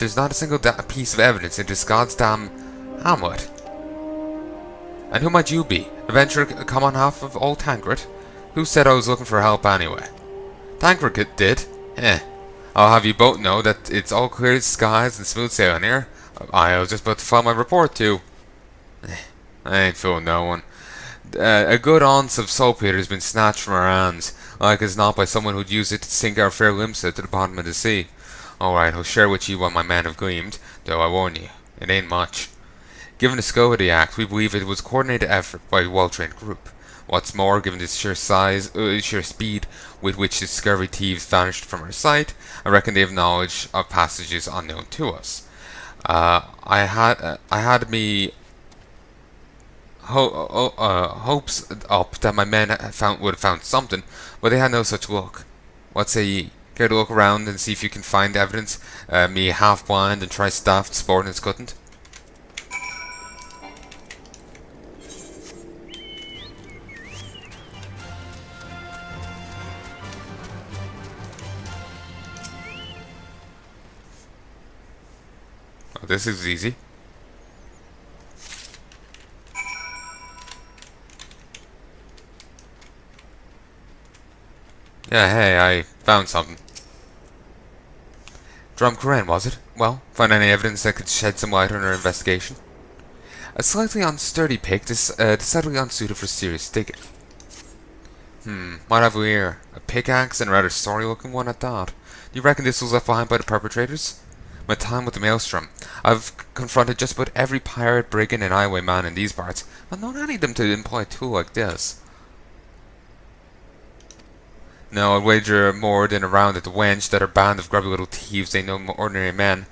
There's not a single piece of evidence in this goddamn hamlet. And who might you be? Adventurer come on half of old Tancred? Who said I was looking for help anyway? Tancred did. I'll have you both know that it's all clear skies and smooth sailing here. I was just about to file my report too. I ain't fooling no one. A good ounce of saltpeter has been snatched from our hands, like as not by someone who'd use it to sink our fair Limsa to the bottom of the sea. Alright, I'll share with you what my men have gleaned, though I warn you, it ain't much. Given the scope of the act, we believe it was a coordinated effort by a well-trained group. What's more, given the sheer speed with which the scurvy thieves vanished from our sight, I reckon they have knowledge of passages unknown to us. I had me hopes up that my men would have found something, but they had no such luck. What say ye? Care to look around and see if you can find evidence? Me half blind and tri-staffed sporting couldn't. Oh, this is easy. Yeah, hey, I found something. Drum Koran, was it? Well, find any evidence that could shed some light on our investigation? A slightly unsturdy pick, decidedly unsuited for serious digging. What have we here? A pickaxe and a rather sorry-looking one at that. Do you reckon this was left behind by the perpetrators? My time with the Maelstrom, I've confronted just about every pirate, brigand, and highwayman in these parts, but not any of them to employ a tool like this. No, I'd wager more than a round at the wench that our band of grubby little thieves ain't no ordinary men.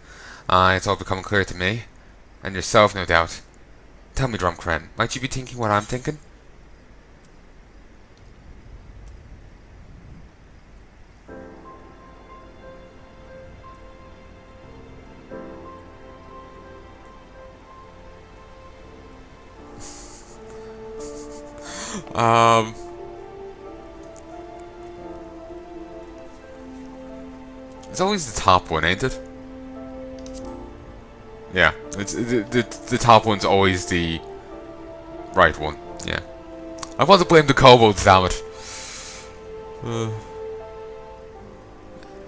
It's all becoming clear to me. And yourself, no doubt. Tell me, Drumcren, might you be thinking what I'm thinking? It's always the top one, ain't it? Yeah, it's the top one's always the right one. Yeah, I want to blame the kobolds, damn it.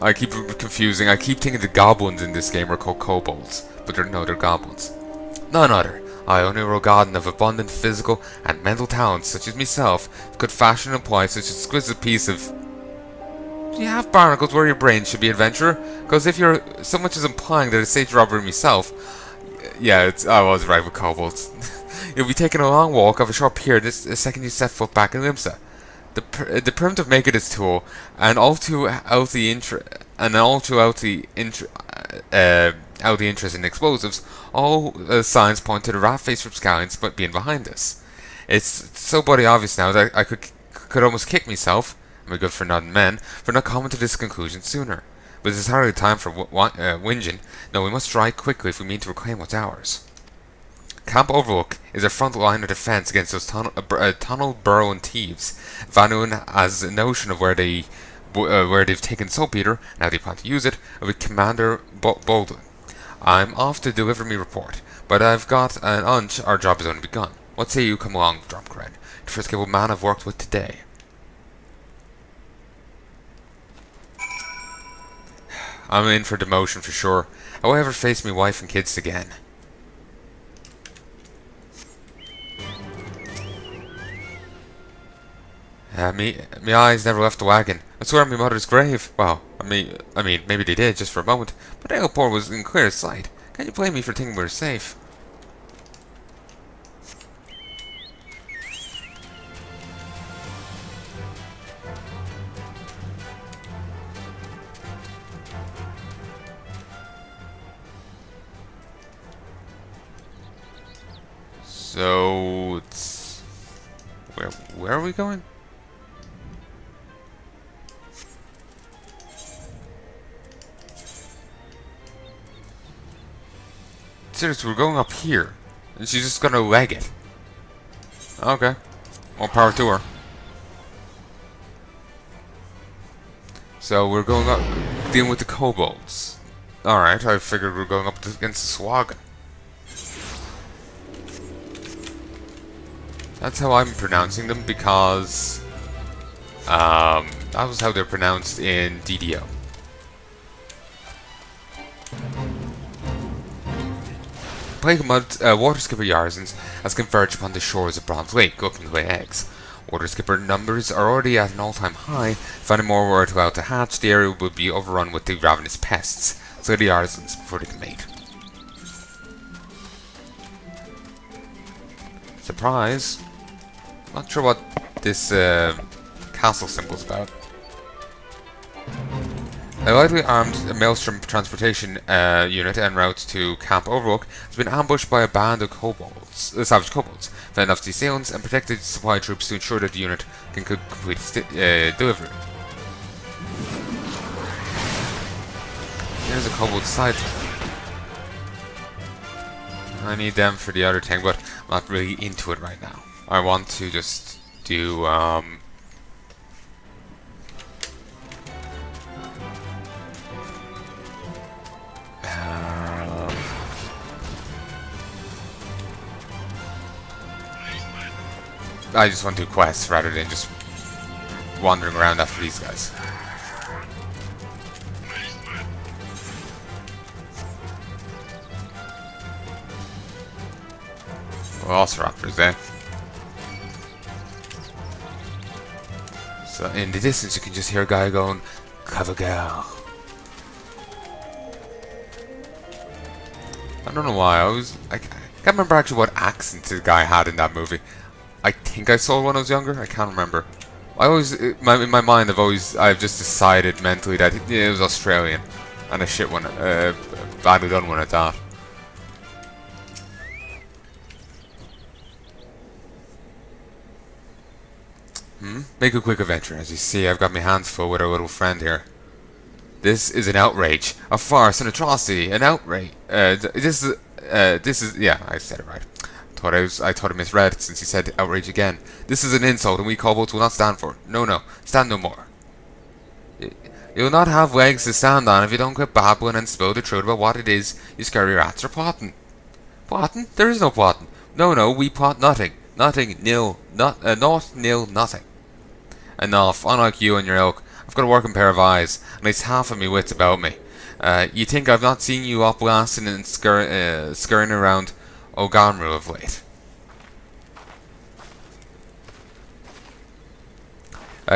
I keep confusing. I keep thinking the goblins in this game are called kobolds, but they're goblins. None other. I, only Rogadin of abundant physical and mental talents, such as myself, could fashion and apply such an exquisite piece of. Do you have barnacles where your brain should be, adventurer? Because if you're so much as implying that it's stage robbery myself, yeah, I was right with kobolds. You'll be taking a long walk of a short period the second you set foot back in Limsa. The primitive maker this tool, and all too out the interest in explosives, all signs point to the rat-faced rapscallions being behind this. It's so bloody obvious now that I could almost kick myself. I'm a good for nothing men for not coming to this conclusion sooner. But it's hardly time for whinging. No, we must strike quickly if we mean to reclaim what's ours. Camp Overlook is a front line of defense against those tunnel burrowing thieves. Vanuan has a notion of where they've taken saltpeter, now they plan to use it, with Commander Baldwin. I'm off to deliver me report, but I've got an hunch our job has only begun. What say you come along, Drumcred, the first capable man I've worked with today? I'm in for demotion for sure. I will ever face me wife and kids again. Me eyes never left the wagon. I swear on my mother's grave. Well, I mean, maybe they did just for a moment, but Ailport was in clear sight. Can't you blame me for thinking we were safe? So it's where are we going? Seriously, we're going up here, and she's just gonna leg it. Okay, more power to her. So we're going up, dealing with the kobolds. Alright, I figured we were going up against the Swagan. That's how I'm pronouncing them because that was how they're pronounced in DDO. Plague mud, water skipper Yarzans has converged upon the shores of Bronze Lake, looking to lay eggs. Water skipper numbers are already at an all-time high. If any more were allowed to hatch, the area would be overrun with the ravenous pests. So the Yarzans before they can mate. Surprise! Not sure what this castle symbol's about. A lightly armed Maelstrom transportation unit en route to Camp Overlook has been ambushed by a band of kobolds, savage kobolds, fending off the assailants and protected supply troops to ensure that the unit can complete its delivery. There's a kobold side. I need them for the other thing, but I'm not really into it right now. I want to just do I just want to do quests rather than just wandering around after these guys. Velociraptors, eh? So in the distance you can just hear a guy going, "Clever girl." I don't know why, I can't remember actually what accent the guy had in that movie. I think I saw it when I was younger, I can't remember. I always, in my mind I've just decided mentally that it was Australian. And a shit one, badly done one at that. Make a quick adventure. As you see, I've got my hands full with our little friend here. This is an outrage, a farce, an atrocity, an outrage. This is, yeah, I said it right. I thought I misread since he said outrage again. This is an insult, and we kobolds will not stand for it. No, stand no more. You'll not have legs to stand on if you don't quit babbling and spill the truth about what it is you scurry rats are plotting. Plotting? There is no plotting. No, we plot nothing. Nothing, nil, naught, nil, nothing. Enough. Unlike you and your ilk, I've got a working pair of eyes, and at least half of me wits about me. You think I've not seen you up blasting and scurrying around Ogamru of late?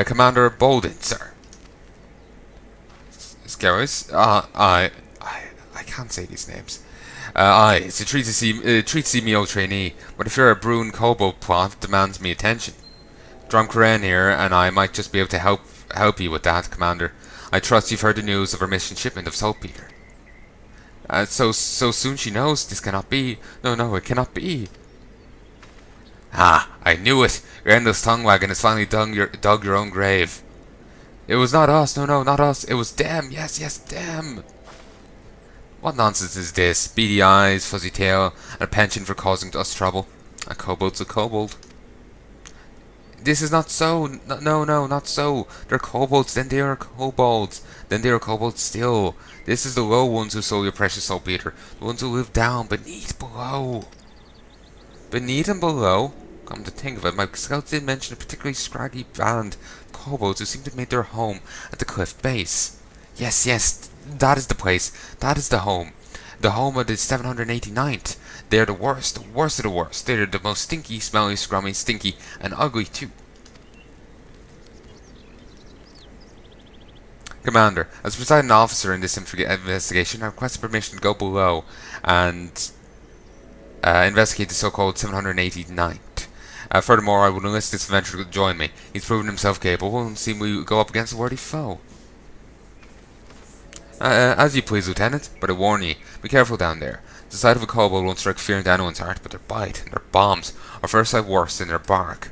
Commander Bolden, sir. Scarrows? I can't say these names. Aye, it's a treat to see Miqo'te trainee, but if you're a Bruin kobold plot, demands me attention. Drumcaren here, and I might just be able to help you with that, Commander. I trust you've heard the news of our mission shipment of saltpeter. So soon she knows this cannot be. No, it cannot be. Ah, I knew it. Your endless tongue wagging has finally dug your own grave. It was not us. No, not us. It was them. Yes, them. What nonsense is this? Beady eyes, fuzzy tail, and a penchant for causing us trouble. A kobold's a kobold. This is not so. No, not so. They're kobolds, then they are kobolds. Then they are kobolds still. This is the low ones who stole your precious saltpeter. The ones who live down, below. Beneath and below? Come to think of it, my scouts did mention a particularly scraggy band of kobolds who seem to have made their home at the cliff base. Yes, that is the place. That is the home. The home of the 789th. They're the worst of the worst. They're the most stinky, smelly, scrummy, stinky, and ugly too. Commander, as presiding officer in this investigation, I request permission to go below and investigate the so-called 789th. Furthermore, I would enlist this adventurer to join me. He's proven himself capable and seems we go up against a worthy foe. As you please, Lieutenant, but I warn ye, be careful down there. The sight of a kobold won't strike fear into anyone's heart, but their bite and their bombs are first sight worse than their bark.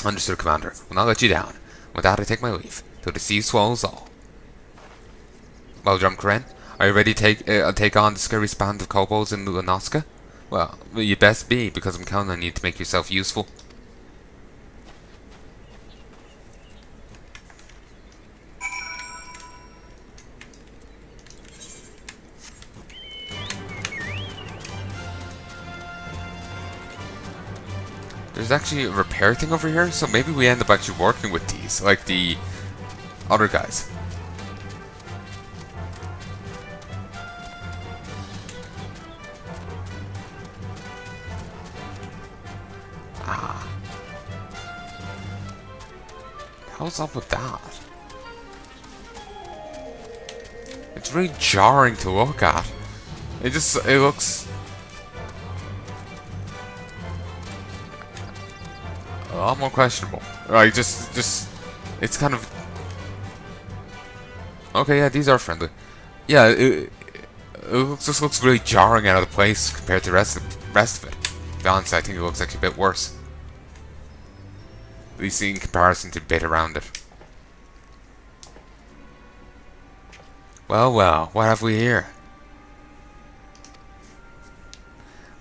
Understood, Commander. Will not let you down. With that, I take my leave, till the sea swallows all. Well, Drumcaren, are you ready to take on the scary band of kobolds in Lulanoska? Well, you best be, because I'm counting on you to make yourself useful. There's actually a repair thing over here, so maybe we end up actually working with these, like the other guys. Ah. How's up with that? It's really jarring to look at. It looks a lot more questionable. Like, it's kind of... Okay, yeah, these are friendly. Yeah, just looks really jarring out of the place compared to the rest of it. To be honest, I think it looks actually a bit worse. At least in comparison to the bit around it. Well, well, what have we here?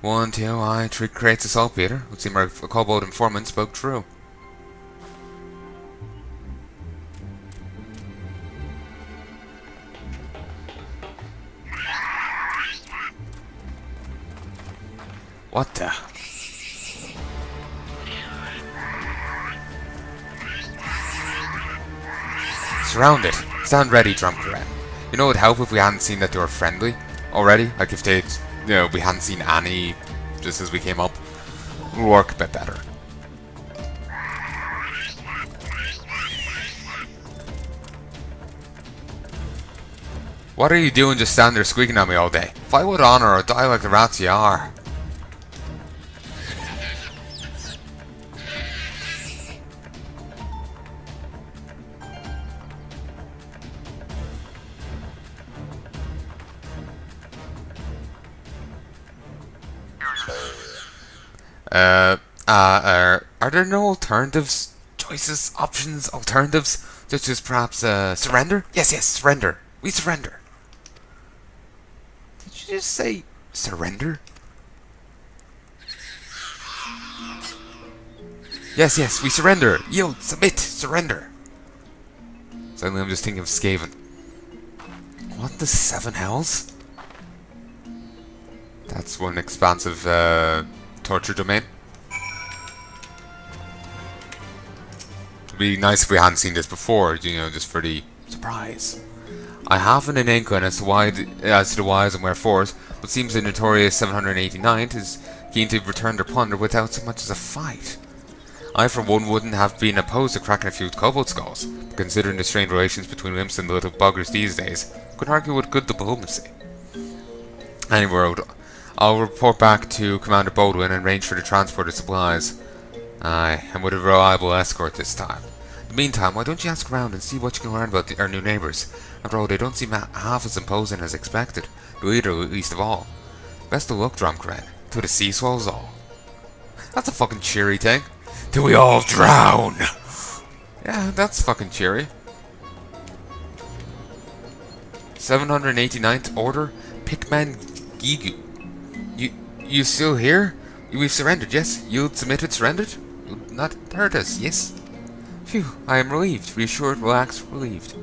1, 2, 3 crates of saltpeter. Would seem our kobold informant spoke true. What the? Surrounded. Stand ready, Drumcaren. You know, it would help if we hadn't seen that they were friendly already. Like if they'd, you know, we hadn't seen Annie just as we came up. It would work a bit better. What are you doing just standing there squeaking at me all day? Fight with honor or die like the rats you are. Are there no alternatives? Choices, options, alternatives? Such as perhaps, surrender? Yes, surrender. We surrender. Did you just say surrender? Yes, we surrender. Yield, submit, surrender. Suddenly I'm just thinking of Skaven. What the 7 hells? That's one expansive, torture domain. It'd be nice if we hadn't seen this before, you know, just for the surprise. I haven't an inkling as to the whys and wherefores, but seems the notorious 789th is keen to return their plunder without so much as a fight. I for one wouldn't have been opposed to cracking a few kobold skulls, but considering the strained relations between imps and the little buggers these days, could argue with good diplomacy. Anyway, I'll report back to Commander Baldwin and arrange for the transport of supplies. Aye, and with a reliable escort this time. In the meantime, why don't you ask around and see what you can learn about our new neighbours? After all, they don't seem half as imposing as expected, the leader least of all. Best of luck, Drumcaren, till the sea swallows all. That's a fucking cheery thing. Till we all drown! Yeah, that's fucking cheery. 789th Order, Pikman Gigu. You still here? We've surrendered, yes? You'd submitted, surrendered? You'd not hurt us, yes? Phew, I am relieved, reassured, relaxed, relieved.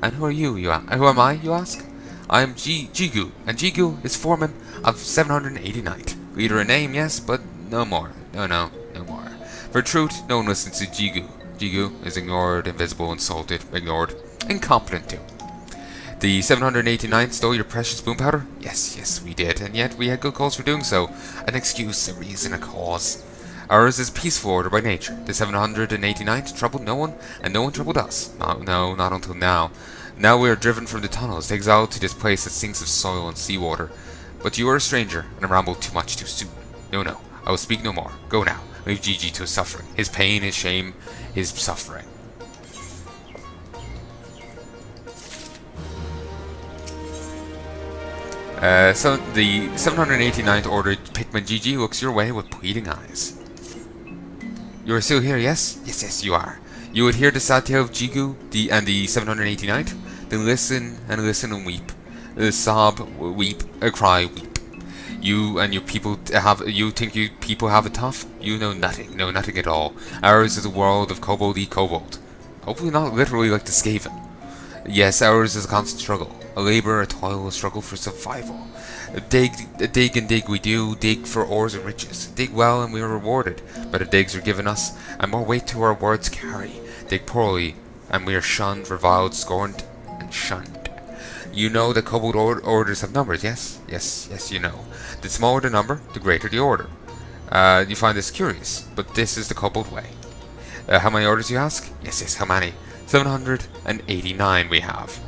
And who are you, who am I, you ask? I am Jigu, and Jigu is foreman of 789th. Leader in name, yes, but no more. No more. For truth, no one listens to Jigu. Jigu is ignored, invisible, insulted, ignored, incompetent too. The 789th stole your precious boom powder? Yes, we did, and yet we had good cause for doing so. An excuse, a reason, a cause. Ours is peaceful order by nature. The 789th troubled no one, and no one troubled us. No, not until now. Now we are driven from the tunnels, exiled to this place that stinks of soil and seawater. But you are a stranger, and I rambled too much too soon. No, I will speak no more. Go now. Leave Gigi to his suffering. His pain, his shame, his suffering. So the 789th Order Pikmin Gigi looks your way with pleading eyes. You are still here, yes? Yes, you are. You would hear the sad tale of Jigu and the 789th? Then listen and weep. Sob, weep, cry, weep. You and your people you think you people have it tough? You know nothing at all. Ours is a world of koboldy kobold. Hopefully not literally like the Skaven. Yes, ours is a constant struggle. A labor, a toil, a struggle for survival. Dig and dig we do, dig for ores and riches. Dig well and we are rewarded by the digs are given us, and more weight to our words carry. Dig poorly, and we are shunned, reviled, scorned, and shunned. You know that kobold orders have numbers, yes? Yes, you know. The smaller the number, the greater the order. You find this curious, but this is the kobold way. How many orders, you ask? Yes, how many? 789 we have.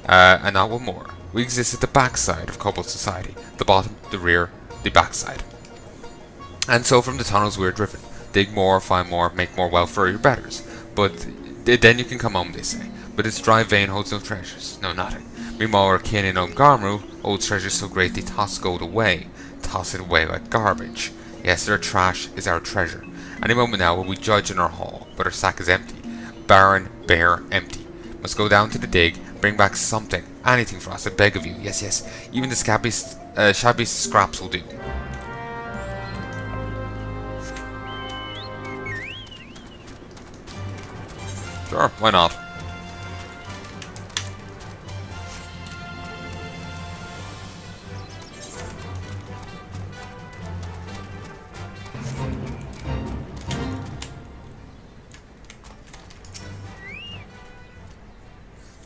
And not one more. We exist at the backside of kobold society. The bottom, the rear, the backside. And so from the tunnels we are driven. Dig more, find more, make more wealth for your betters. But then you can come home, they say. But its dry vein holds no treasures, no nothing. Meanwhile our kin in Garmru holds treasures so great they toss gold away. Toss it away like garbage. Yes, their trash is our treasure. Any moment now will we judge in our hall, but our sack is empty. Barren, bare, empty. Must go down to the dig, bring back something, anything for us, I beg of you. Yes, even the shabby scraps will do. Sure, why not?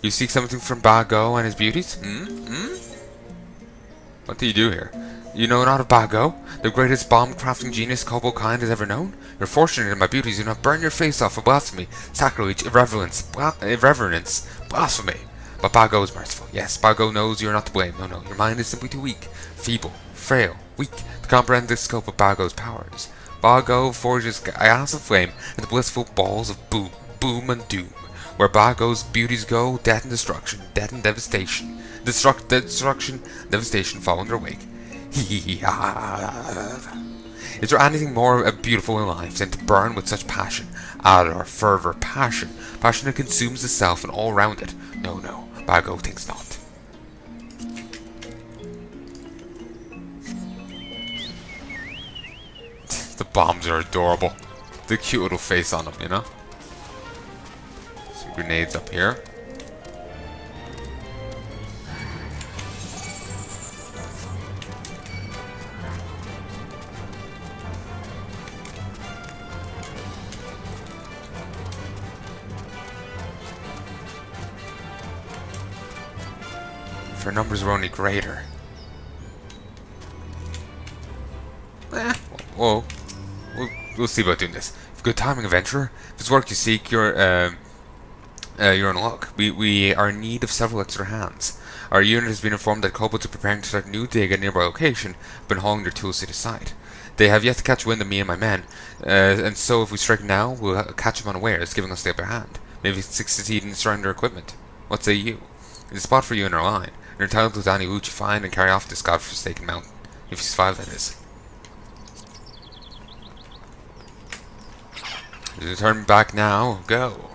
You seek something from Bago and his beauties? What do you do here? You know not of Bago, the greatest bomb-crafting genius kobold kind has ever known? You're fortunate in my beauties do not burn your face off for blasphemy, sacrilege, irreverence, blasphemy. But Bago is merciful. Yes, Bago knows you are not to blame. No, your mind is simply too weak, feeble, frail, weak, to comprehend the scope of Bago's powers. Bago forges gas of flame and the blissful balls of boom and doom. Where Bago's beauties go, death and destruction, death and devastation. Destruction, devastation follow in their wake. Is there anything more beautiful in life than to burn with such passion, ardor, fervor, passion that consumes the self and all around it? No, Bago thinks not. The bombs are adorable. The cute little face on them, you know? Grenades up here. If our numbers were only greater. Whoa. We'll see about doing this. If good timing, adventurer. If it's work you seek, you're in luck. We are in need of several extra hands. Our unit has been informed that kobolds are preparing to start a new dig at a nearby location, have been hauling their tools to the side. They have yet to catch wind of me and my men, and so if we strike now, we'll catch them unawares, giving us the upper hand. Maybe succeed in destroying their equipment. What say you? There's a spot for you in our line. You're entitled to any loot you find and carry off this godforsaken mountain. If you survive, that is. Return back now. Go.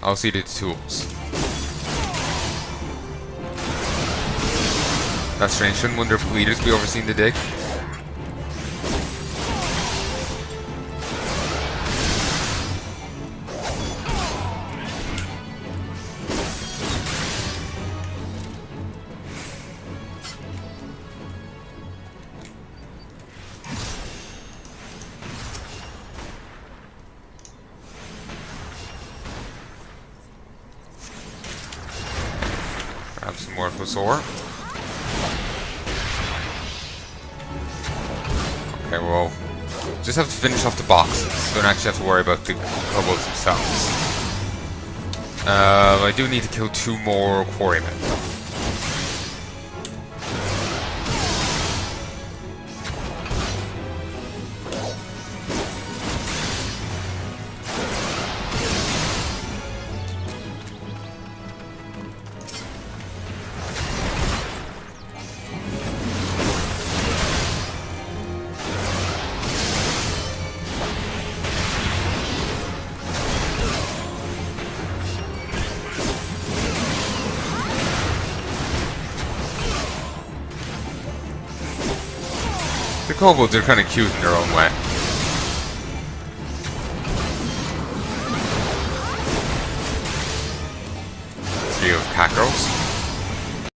I'll see to the tools. That's strange. Shouldn't wonder if leaders be overseeing the dig. Grab some more ore. Okay, well, just have to finish off the boxes. Don't actually have to worry about the kobolds themselves. I do need to kill 2 more quarrymen. The kobolds are kind of cute in their own way. Trio of cat girls.